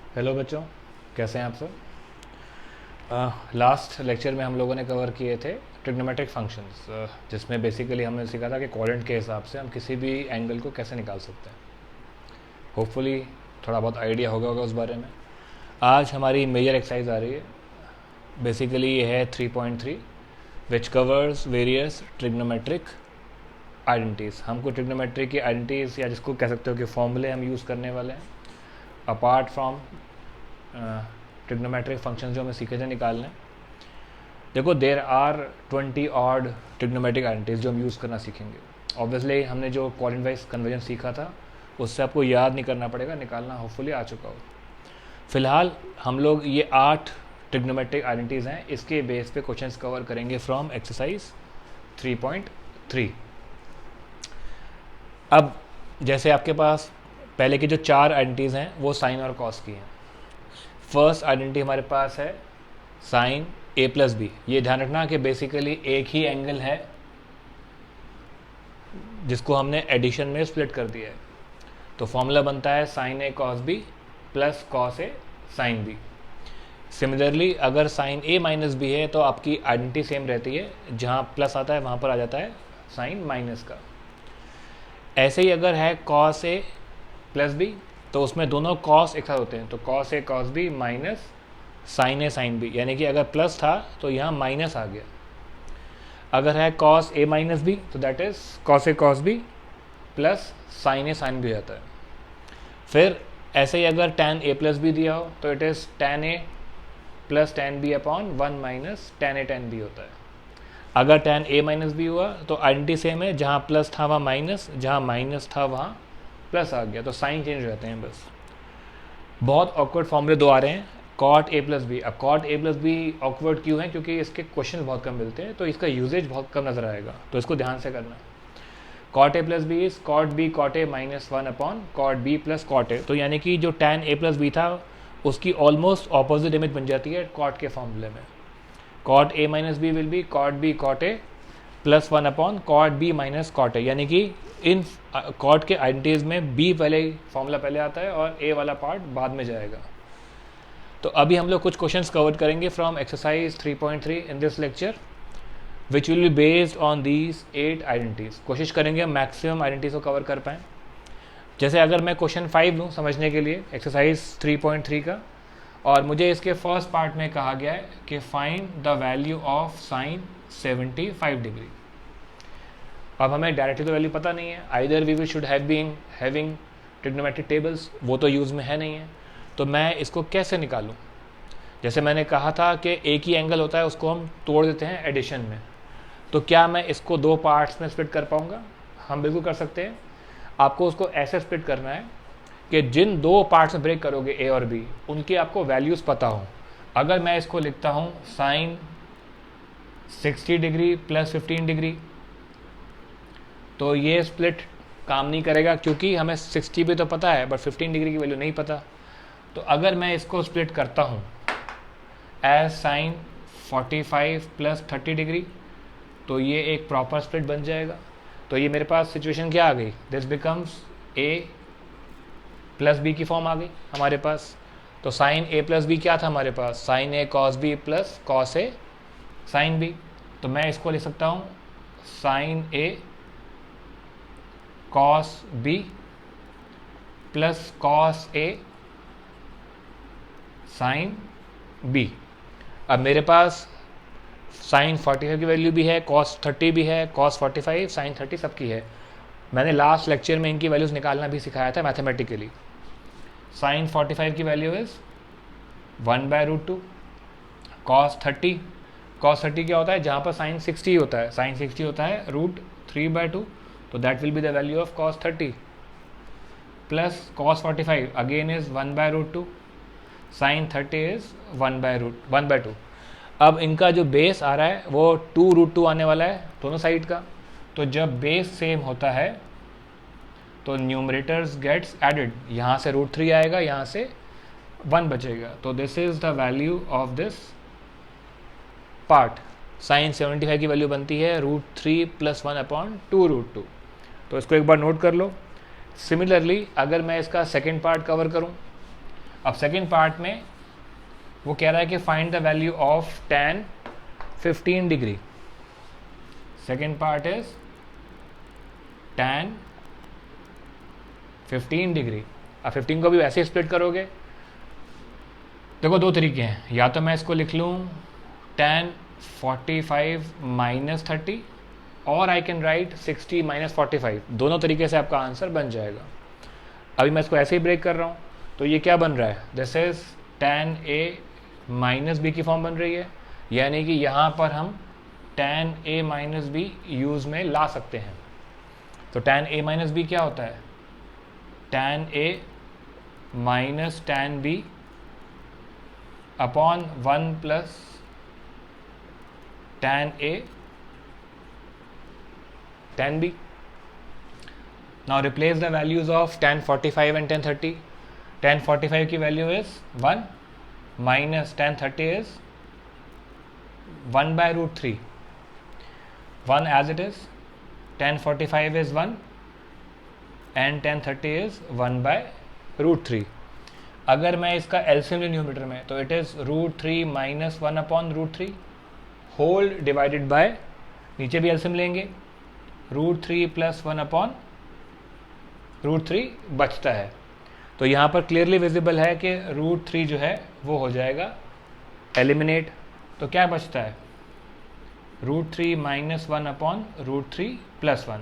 Hello बच्चों, कैसे हैं आप सब। लास्ट लेक्चर में हम लोगों ने कवर किए थे ट्रिग्नोमेट्रिक फंक्शंस, जिसमें बेसिकली हमने सीखा था कि क्वाड्रेंट के हिसाब से हम किसी भी एंगल को कैसे निकाल सकते हैं। होपफुली थोड़ा बहुत आइडिया होगा उस बारे में। आज हमारी मेजर एक्सरसाइज आ रही है। बेसिकली ये है 3.3 which covers various trigonometric identities. हमको ट्रिग्नोमेट्री की आइडेंटिटीज़ या जिसको कह सकते हो कि फॉर्मूले हम यूज़ करने वाले हैं अपार्ट फ्रॉम ट्रिग्नोमेट्रिक फंक्शंस जो हमें सीखे थे निकालने। देखो, there are 20 odd trigonometric identities जो हम यूज़ करना सीखेंगे। ऑब्वियसली हमने जो क्वाड्रेंट वाइज कन्वर्जन सीखा था उससे आपको याद नहीं करना पड़ेगा, निकालना होपफुली आ चुका हो। फिलहाल हम लोग ये 8 ट्रिग्नोमेट्रिक आइडेंटिटीज़ हैं, इसके बेस पे क्वेश्चंस कवर करेंगे फ्रॉम एक्सरसाइज 3.3। अब जैसे आपके पास पहले की जो 4 आइडेंटिटीज़ हैं वो साइन और कॉस की हैं। फर्स्ट आइडेंटिटी हमारे पास है साइन ए प्लस बी। ये ध्यान रखना कि बेसिकली एक ही एंगल है जिसको हमने एडिशन में स्प्लिट कर दिया है। तो फॉर्मूला बनता है sign A cos B plus cos A sine B. Similarly अगर साइन ए माइनस बी है तो आपकी आइडेंटिटी सेम रहती है, जहाँ प्लस आता है वहाँ पर आ जाता है साइन माइनस का। ऐसे ही अगर है कॉस ए प्लस बी तो उसमें दोनों कॉस एक साथ होते हैं, तो cos A cos B minus sign A sine B, यानी कि अगर प्लस था तो यहाँ माइनस आ गया। अगर है कॉस ए माइनस बी तो that is cos A cos B plus sine A sine B आता है। फिर ऐसे ही अगर tan ए प्लस बी दिया हो तो it is tan A plus tan B upon 1 minus tan A tan B होता है। अगर tan ए माइनस बी हुआ तो आइडेंटिटी सेम है, जहाँ प्लस था वहाँ माइनस, जहाँ माइनस था वहाँ प्लस आ गया, तो साइन चेंज हो जाते हैं बस। बहुत ऑकवर्ड फॉर्मूले दो आ रहे हैं, कॉट ए प्लस बी। अब cot A plus B awkward क्यों है? क्योंकि इसके क्वेश्चन बहुत कम मिलते हैं, तो इसका यूजेज बहुत कम नजर आएगा, तो इसको ध्यान से करना। Cot A plus B is cot B cot A minus 1 upon cot B plus cot A. तो यानी कि जो tan ए प्लस बी था उसकी ऑलमोस्ट ऑपोजिट इमेज बन जाती है कॉट के फॉर्मूले में। Cot A minus B will be cot B cot A plus 1 upon cot B minus cot A, यानी कि इन कॉट के आइडेंटिटीज में बी पहले फॉर्मूला पहले आता है और ए वाला पार्ट बाद में जाएगा। तो अभी हम लोग कुछ क्वेश्चंस कवर करेंगे from exercise 3.3 in this lecture which will be based on these 8 identities. कोशिश करेंगे हम मैक्सिमम आइडेंटिटीज को कवर कर पाएँ। जैसे अगर मैं क्वेश्चन 5 लूँ समझने के लिए एक्सरसाइज 3.3 का, और मुझे इसके फर्स्ट पार्ट में कहा गया है कि find the value of sine 75 degree. अब हमें डायरेक्टली तो वैल्यू पता नहीं है, either we should have been having trigonometric tables, वो तो यूज़ में है नहीं है, तो मैं इसको कैसे निकालूं? जैसे मैंने कहा था कि एक ही एंगल होता है, उसको हम तोड़ देते हैं एडिशन में, तो क्या मैं इसको 2 पार्ट्स में स्प्लिट कर पाऊंगा? हम बिल्कुल कर सकते हैं। आपको उसको ऐसे स्प्लिट करना है कि जिन 2 पार्ट्स में ब्रेक करोगे ए और बी, उनकी आपको वैल्यूज़ पता हो। अगर मैं इसको लिखता हूँ साइन 60 डिग्री प्लस 15 डिग्री, तो ये स्प्लिट काम नहीं करेगा क्योंकि हमें 60 भी तो पता है बट 15 डिग्री की वैल्यू नहीं पता। तो अगर मैं इसको स्प्लिट करता हूँ एज साइन 45 प्लस 30 डिग्री, तो ये एक प्रॉपर स्प्लिट बन जाएगा। तो ये मेरे पास सिचुएशन क्या आ गई? This becomes A plus B की फॉर्म आ गई हमारे पास। तो साइन ए प्लस बी क्या था हमारे पास? Sign A cos B plus cos A sine B. तो मैं इसको लिख सकता हूँ sign A cos B plus cos A sine B. अब मेरे पास साइन 45 की वैल्यू भी है, कॉस 30 भी है, कॉस 45 साइन 30 सबकी है। मैंने लास्ट लेक्चर में इनकी वैल्यूज़ निकालना भी सिखाया था मैथमेटिकली। साइन 45 की वैल्यू इज़ 1/√2। कॉस 30 क्या होता है? जहाँ पर साइन 60 होता है, साइन 60 होता है √3/2, तो that will be the value of cos 30 plus cos 45 again is 1/√2, sine 30 is 1/2। अब इनका जो बेस आ रहा है वो 2√2 आने वाला है दोनों साइड का। तो जब बेस सेम होता है तो न्यूमरेटर्स गेट्स एडेड, यहाँ से √3 आएगा, यहाँ से 1 बचेगा। तो this is the value of this part. Sine 75 की वैल्यू बनती है √3 प्लस 1 अपॉन 2√2। तो इसको एक बार नोट कर लो। सिमिलरली अगर मैं इसका सेकेंड पार्ट कवर करूं अब सेकेंड पार्ट में वो कह रहा है कि find the value of tan 15 degree. Second part is tan 15 degree. अब 15 को भी वैसे ही स्प्लिट करोगे. देखो दो तरीके हैं, या तो मैं इसको लिख लूँ tan 45 माइनस 30 और आई कैन राइट 60 माइनस 45. दोनों तरीके से आपका आंसर बन जाएगा. अभी मैं इसको ऐसे ही ब्रेक कर रहा हूँ, तो ये क्या बन रहा है, this is tan a minus B की फॉर्म बन रही है. यानी कि यहाँ पर हम tan a minus B use में ला सकते हैं. तो tan a माइनस बी क्या होता है, tan a minus tan b upon 1 plus tan a tan b. Now replace the values of tan 45 and tan 30. tan 45 की value is 1 minus tan 30 is 1 by root 3. 1 as it is. tan 45 is 1 and tan 30 is 1 by root 3. अगर मैं इसका LCM लूँ numerator में, तो it is √3 minus 1 upon √3 whole divided by, नीचे भी LCM लेंगे, √3 प्लस 1 अपॉन √3 बचता है. तो यहाँ पर क्लियरली विजिबल है कि √3 जो है वो हो जाएगा एलिमिनेट. तो क्या बचता है, √3 माइनस 1 अपॉन √3 प्लस 1.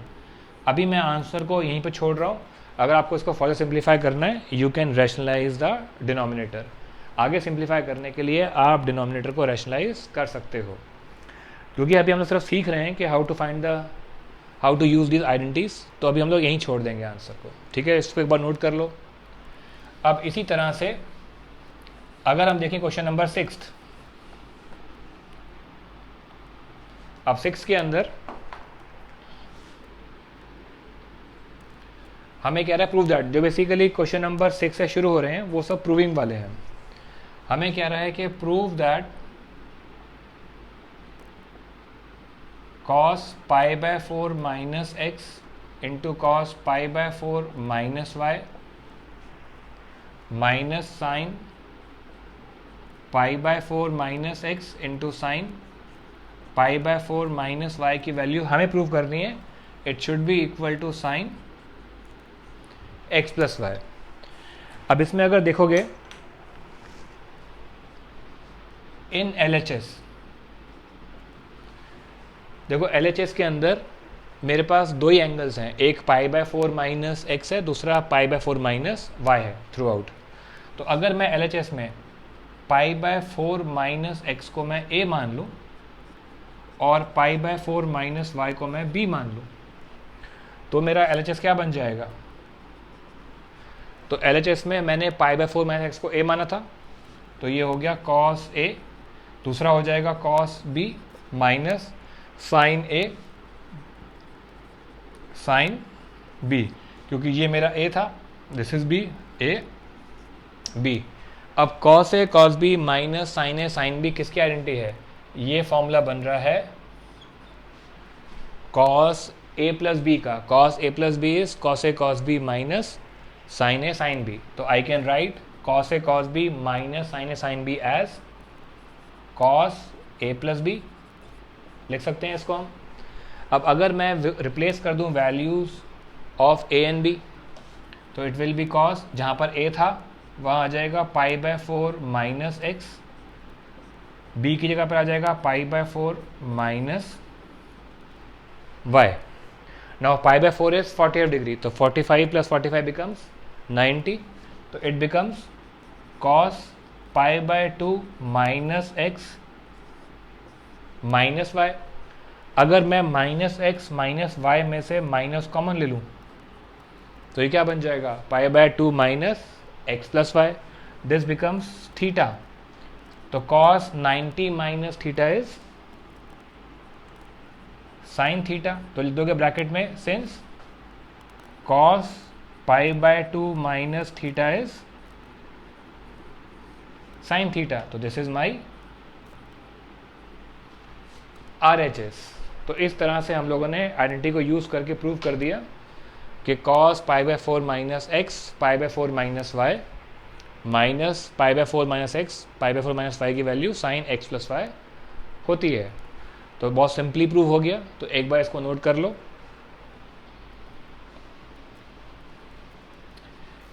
अभी मैं आंसर को यहीं पर छोड़ रहा हूँ. अगर आपको इसको फर्दर सिंप्लीफाई करना है, you can rationalise the denominator. आगे सिंप्लीफाई करने के लिए आप डिनोमिनेटर को रैशनलाइज कर सकते हो, क्योंकि अभी हम लोग सिर्फ सीख रहे हैं कि how to use this identities. तो अभी हम लोग यहीं छोड़ देंगे आंसर को. ठीक है, इसको एक बार नोट कर लो. अब इसी तरह से अगर हम देखें क्वेश्चन नंबर 6, अब 6 के अंदर हमें कह रहा है प्रूव दैट. जो बेसिकली क्वेश्चन नंबर 6 से शुरू हो रहे हैं वो सब प्रूविंग वाले हैं. हमें कह रहा है कि prove that cos pi by 4 minus x into cos pi by 4 minus y minus sine pi by 4 minus x into sine pi by 4 minus y की वैल्यू हमें प्रूव करनी है. It should be equal to sine x plus y. अब इसमें अगर देखोगे इन LHS, देखो LHS के अंदर मेरे पास दो ही एंगल्स हैं, एक पाई बाय 4 माइनस एक्स है, दूसरा पाई बाय 4 माइनस वाई है थ्रू आउट. तो अगर मैं LHS में पाई बाय 4 माइनस एक्स को मैं a मान लूँ और पाई बाय 4 माइनस वाई को मैं b मान लूँ, तो मेरा LHS क्या बन जाएगा. तो LHS में मैंने पाई बाय 4 माइनस एक्स को a माना था, तो ये हो गया cos a, दूसरा हो जाएगा cos b minus sine a sine b, क्योंकि ये मेरा a था, दिस इज b a b. अब cos a cos b minus sine a sine b किसकी आइडेंटिटी है, ये फॉर्मूला बन रहा है cos a प्लस b का. cos a plus b is cos a cos b minus sine a sine b. तो I can write cos a cos b minus sine a sine b as cos a plus b, लिख सकते हैं इसको हम. अब अगर मैं replace कर दूं values of a and b, तो इट विल बी cos, जहाँ पर a था वहाँ आ जाएगा pi by 4 minus x, b की जगह पर आ जाएगा pi by 4 minus y. Now pi by 4 is 48 degree, तो 45 प्लस 45 बिकम्स 90. तो it becomes cos pi by 2 minus x minus y. अगर मैं माइनस एक्स माइनस वाई में से माइनस कॉमन ले लूँ, तो ये क्या बन जाएगा, pi by 2 minus x plus y. This becomes theta. तो cos 90 minus theta is sine theta. तो लिख दोगे ब्रैकेट में, since cos pi by 2 minus theta is sine theta, तो दिस इज माई RHS. तो इस तरह से हम लोगों ने आइडेंटिटी को यूज़ करके प्रूव कर दिया कि cos pi by 4 minus x pi by 4 minus y minus pi by 4 minus x, pi by 4 minus y की value sine x plus y होती है। तो बहुत सिंपली प्रूव हो गया। तो एक बार इसको नोट कर लो।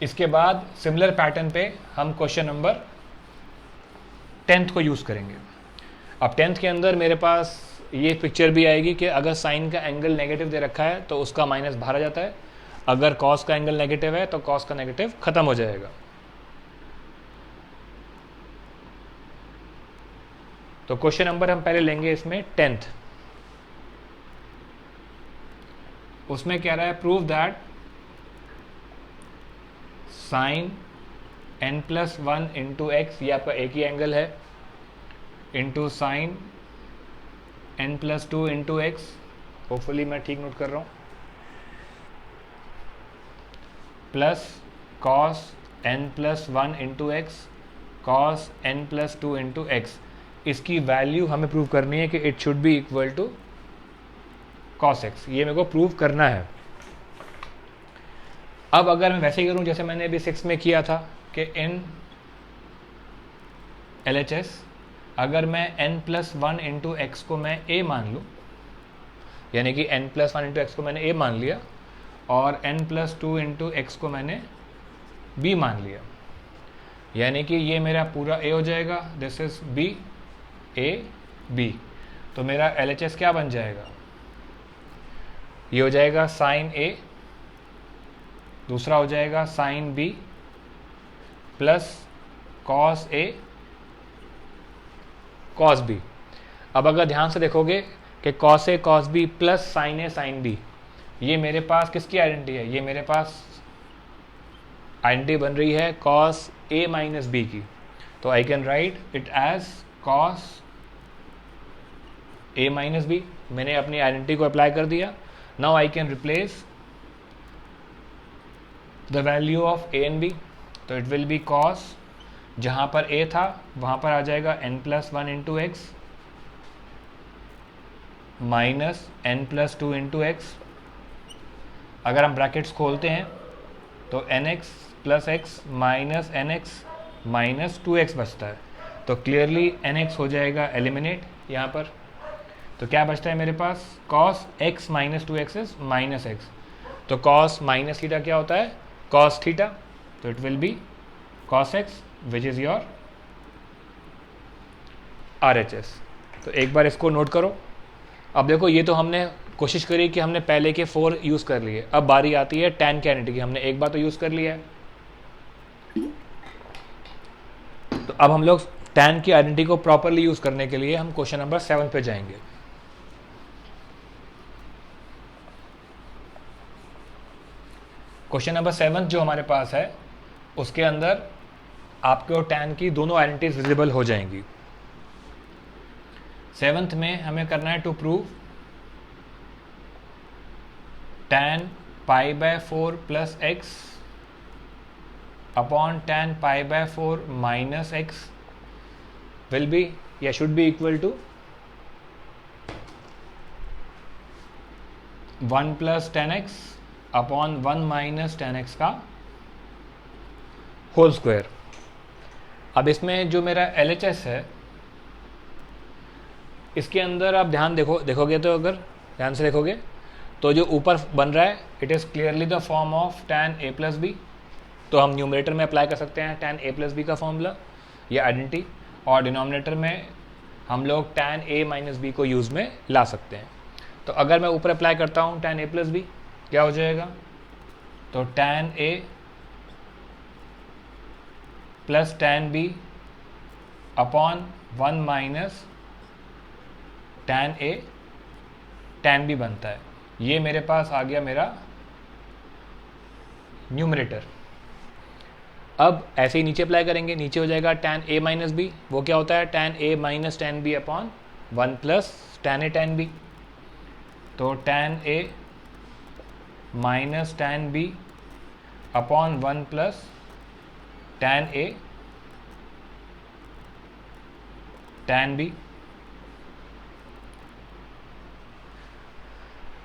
इसके बाद सिमिलर पैटर्न पे हम क्वेश्चन नंबर 10th को यूज़ करेंगे। अब 10th के अंदर मेरे पास ये पिक्चर भी आएगी कि अगर साइन का एंगल नेगेटिव दे रखा है तो उसका माइनस बाहर आ जाता है, अगर कॉस का एंगल नेगेटिव है तो कॉस का नेगेटिव खत्म हो जाएगा। तो क्वेश्चन नंबर हम पहले लेंगे इसमें 10th। उसमें कह रहा है prove that sine n plus 1 into x, ये आपका एक ही एंगल है, into sine n plus 2 into x, hopefully मैं ठीक नोट कर रहा हूँ, plus cos n plus 1 into x, cos n plus 2 into x. इसकी वैल्यू हमें प्रूव करनी है कि it should be equal to cos x, ये मेरे को प्रूव करना है। अब अगर मैं वैसे ही करूं जैसे मैंने अभी 6 में किया था कि इन LHS अगर मैं n प्लस 1 इंटू एक्स को मैं a मान लूँ, यानी कि n प्लस 1 इंटू एक्स को मैंने a मान लिया और n प्लस 2 इंटू एक्स को मैंने b मान लिया, यानी कि ये मेरा पूरा a हो जाएगा, दिस इज b a b। तो मेरा LHS क्या बन जाएगा, ये हो जाएगा साइन a, दूसरा हो जाएगा sine b plus cos a cos b। अब अगर ध्यान से देखोगे कि cos a cos b plus sine a sine b, ये मेरे पास किसकी आइडेंटिटी है, ये मेरे पास आइडेंटिटी बन रही है कॉस a माइनस b की। तो I can write it as cos a minus b। मैंने अपनी आइडेंटिटी को अप्लाई कर दिया। Now I can replace the value of a and b। तो इट विल बी कॉस, जहाँ पर a था वहाँ पर आ जाएगा n plus 1 into x minus n plus 2 into x. अगर हम ब्रैकेट्स खोलते हैं तो nx plus x minus nx minus 2x बचता है। तो क्लियरली nx हो जाएगा एलिमिनेट यहाँ पर। तो क्या बचता है मेरे पास, cos x minus 2x is minus x. तो cos माइनस थीटा क्या होता है, cos थीटा। तो it will be cos x which is your RHS। तो एक बार इसको नोट करो। अब देखो ये तो हमने कोशिश करी कि हमने पहले के 4 यूज़ कर लिए, अब बारी आती है tan की आइडेंटिटी की। हमने एक बार तो यूज़ कर लिया है, तो अब हम लोग tan की आइडेंटिटी को प्रॉपरली यूज़ करने के लिए हम क्वेश्चन नंबर 7 पे जाएंगे। क्वेश्चन नंबर 7 जो हमारे पास है उसके अंदर आपको tan की दोनों आइडेंटिटीज विजिबल हो जाएंगी। 7th में हमें करना है to prove tan pi by 4 plus x upon tan pi by 4 minus x will be या should be equal to 1 plus tan x upon 1 minus tan x का होल स्क्वायर। अब इसमें जो मेरा LHS है इसके अंदर आप ध्यान देखोगे तो अगर ध्यान से देखोगे तो जो ऊपर बन रहा है it is clearly the form of tan a plus B. तो हम न्यूमरेटर में अप्लाई कर सकते हैं tan a प्लस बी का फॉर्मूला या आइडेंटिटी, और डिनोमिनेटर में हम लोग tan a माइनस बी को यूज़ में ला सकते हैं। तो अगर मैं ऊपर अप्लाई करता हूँ tan a प्लस बी क्या हो जाएगा, तो tan a plus tan b upon 1 minus tan a tan b बनता है। ये मेरे पास आ गया मेरा न्यूमरेटर। अब ऐसे ही नीचे अप्लाई करेंगे, नीचे हो जाएगा tan a माइनस बी, वो क्या होता है tan a minus tan b upon 1 plus tan a tan b। तो tan a minus tan b upon 1 plus tan a tan b,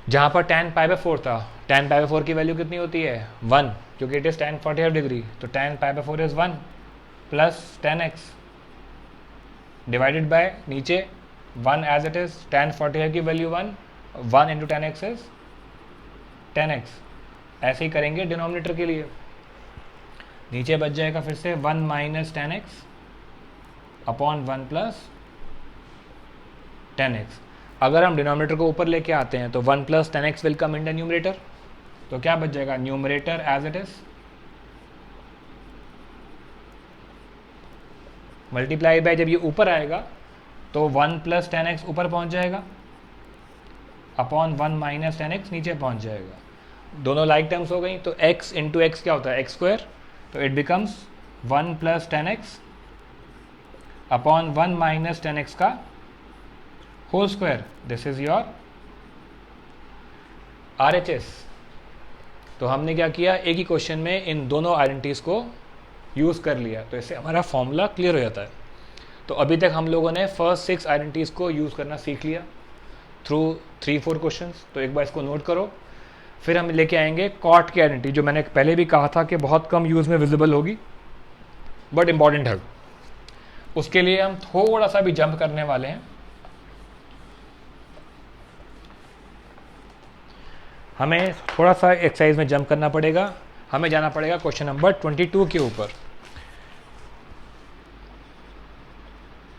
जहाँ पर tan पाई बाय 4 था, tan पाई बाय 4 की value कितनी होती है 1, क्योंकि इट इज़ tan 45 डिग्री। तो tan pi by 4 is 1, plus 10x divided by नीचे 1 एज इट इज, tan 45 की value 1 into 10x is 10x। ऐसे ही करेंगे डिनोमिनेटर के लिए, नीचे बच जाएगा फिर से 1 minus 10x upon 1 plus 10x। अगर हम डिनोमिनेटर को ऊपर लेके आते हैं तो 1 plus 10x will come in the numerator, तो क्या बच जाएगा, numerator as it is multiply by, जब ये ऊपर आएगा तो 1 प्लस 10x ऊपर पहुंच जाएगा अपॉन 1 माइनस 10x नीचे पहुंच जाएगा। दोनों लाइक टर्म्स हो गई, तो x इंटू एक्स क्या होता है, एक्स स्क्वायर, तो it becomes 1 plus 10x upon 1 minus 10x का whole square. This is your RHS। तो हमने क्या किया, एक ही क्वेश्चन में इन दोनों आइडेंटिटीज को यूज़ कर लिया, तो इससे हमारा फॉर्मूला क्लियर हो जाता है। तो अभी तक हम लोगों ने फर्स्ट 6 आइडेंटिटीज को यूज़ करना सीख लिया थ्रू 3-4 क्वेश्चंस। तो एक बार इसको नोट करो, फिर हम लेके आएंगे कॉट की आइडेंटिटी, जो मैंने पहले भी कहा था कि बहुत कम यूज़ में विजिबल होगी बट इंपॉर्टेंट है। उसके लिए हम थोड़ा सा भी जंप करने वाले हैं, हमें थोड़ा सा एक्सरसाइज में जंप करना पड़ेगा। हमें जाना पड़ेगा क्वेश्चन नंबर 22 के ऊपर।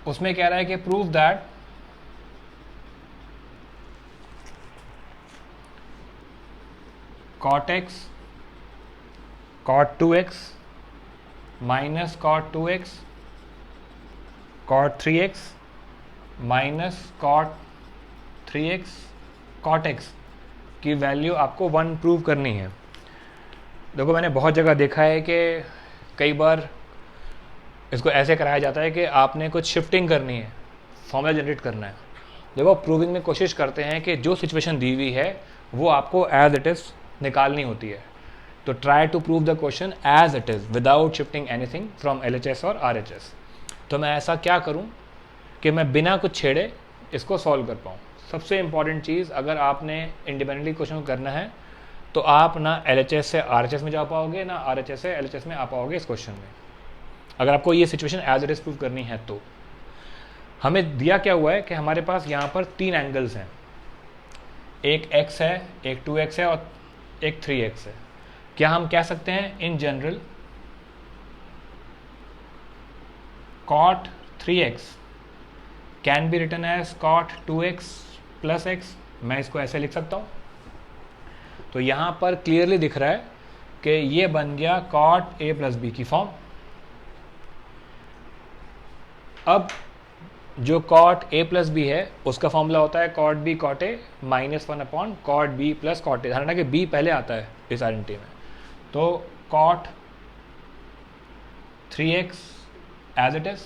उसमें कह रहा है कि prove that cot x cot 2x minus cot 2x cot 3x minus cot 3x cot x की वैल्यू आपको 1 प्रूव करनी है। देखो, मैंने बहुत जगह देखा है कि कई बार इसको ऐसे कराया जाता है कि आपने कुछ शिफ्टिंग करनी है, फॉर्मूला जनरेट करना है। देखो, प्रूविंग में कोशिश करते हैं कि जो सिचुएशन दी हुई है वो आपको एज इट इज़ निकालनी होती है। तो try to prove the question as it is without shifting anything from LHS और RHS। तो मैं ऐसा क्या करूं कि मैं बिना कुछ छेड़े इसको सॉल्व कर पाऊँ। सबसे इंपॉर्टेंट चीज़, अगर आपने इंडिपेंडेंटली क्वेश्चन को करना है तो आप ना LHS से RHS में जा पाओगे, ना RHS से LHS में आ पाओगे इस क्वेश्चन में, अगर आपको ये situation as it is prove करनी है। तो हमें दिया क्या हुआ है कि हमारे पास यहाँ पर 3 एंगल्स हैं, एक x है, एक 2x है और एक 3x है। क्या हम कह सकते हैं in general cot 3x can be written as cot 2x plus x। मैं इसको ऐसे लिख सकता हूँ। तो यहाँ पर क्लियरली दिख रहा है कि ये बन गया cot a प्लस b की फॉर्म। अब जो cot a प्लस बी है उसका फॉर्मूला होता है cot b cot a minus 1 upon cot b plus cot a। ध्यान रखना कि b पहले आता है इस आइडेंटिटी में। तो cot 3x as it is,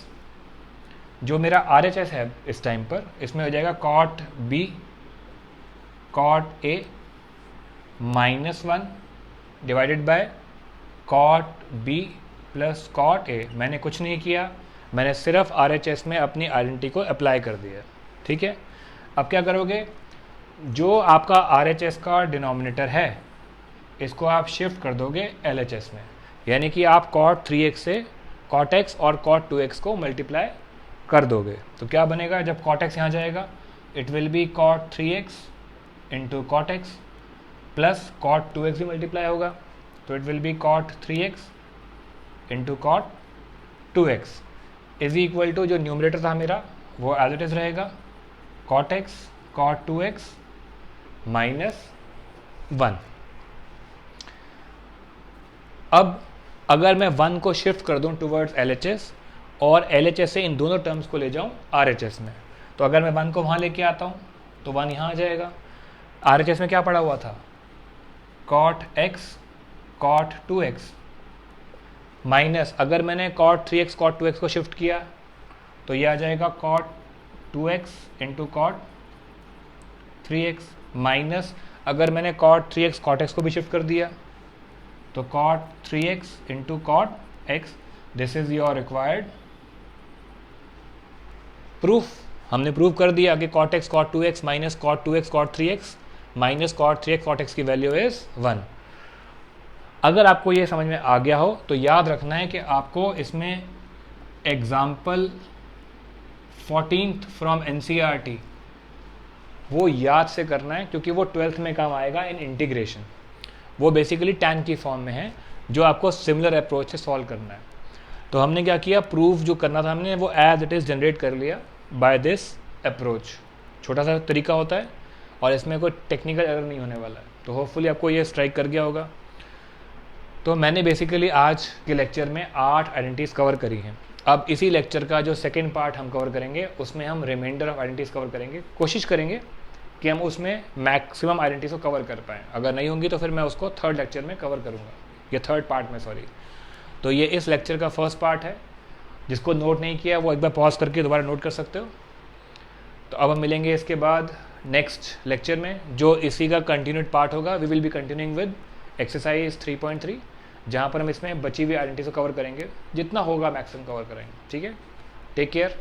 जो मेरा RHS है इस टाइम पर, इसमें हो जाएगा cot b cot a minus 1 divided by cot b plus cot a। मैंने कुछ नहीं किया, मैंने सिर्फ RHS में अपनी आइडेंटिटी को अप्लाई कर दिया। ठीक है, अब क्या करोगे, जो आपका RHS का डिनोमिनेटर है इसको आप शिफ्ट कर दोगे LHS में, यानी कि आप cot 3x से cot x और cot 2x को मल्टीप्लाई कर दोगे। तो क्या बनेगा, जब cot x यहाँ जाएगा it will be cot 3x into cot x plus cot 2x भी मल्टीप्लाई होगा, तो it will be cot 3x into cot 2x is equal to, जो न्यूमरेटर था मेरा वो एज इट इज रहेगा cot x cot 2x minus 1। अब अगर मैं 1 को शिफ्ट कर दूं टुवर्ड्स LHS और LHS से इन दोनों टर्म्स को ले जाऊं RHS में, तो अगर मैं 1 को वहाँ लेके आता हूँ तो 1 यहाँ आ जाएगा। RHS में क्या पड़ा हुआ था, cot x cot 2x minus, अगर मैंने cot 3x cot 2x को शिफ्ट किया तो ये आ जाएगा cot 2x into cot 3x minus, अगर मैंने cot 3x cot x को भी शिफ्ट कर दिया तो cot 3x into cot x। This is your required proof. हमने प्रूव कर दिया कि cot x cot 2x minus cot 2x cot 3x minus cot 3x cot x की वैल्यू इज 1। अगर आपको ये समझ में आ गया हो तो याद रखना है कि आपको इसमें एग्जाम्पल 14th फ्रॉम NCERT, वो याद से करना है क्योंकि वो 12th में काम आएगा इन इंटीग्रेशन। वो बेसिकली tan की फॉर्म में है जो आपको सिमिलर अप्रोच से सॉल्व करना है। तो हमने क्या किया, प्रूफ जो करना था हमने वो एज इट इज़ जनरेट कर लिया बाय दिस अप्रोच। छोटा सा तरीका होता है और इसमें कोई टेक्निकल एरर नहीं होने वाला है। तो होपफुली आपको ये स्ट्राइक कर गया होगा। तो मैंने बेसिकली आज के लेक्चर में 8 आइडेंटिटीज़ कवर करी हैं। अब इसी लेक्चर का जो सेकेंड पार्ट हम कवर करेंगे उसमें हम रिमाइंडर ऑफ आइडेंटिटीज़ कवर करेंगे। कोशिश करेंगे कि हम उसमें मैक्सिमम आइडेंटिटीज़ को कवर कर पाएँ। अगर नहीं होंगी तो फिर मैं उसको थर्ड लेक्चर में कवर करूँगा, ये थर्ड पार्ट में, सॉरी। तो ये इस लेक्चर का फर्स्ट पार्ट है। जिसको नोट नहीं किया वो एक बार पॉज करके दोबारा नोट कर सकते हो। तो अब हम मिलेंगे इसके बाद नेक्स्ट लेक्चर में जो इसी का कंटिन्यूड पार्ट होगा। We will be continuing with exercise 3.3 जहाँ पर हम इसमें बची हुई आइडेंटिटीज़ को कवर करेंगे। जितना होगा मैक्सिमम कवर करेंगे। ठीक है, टेक केयर।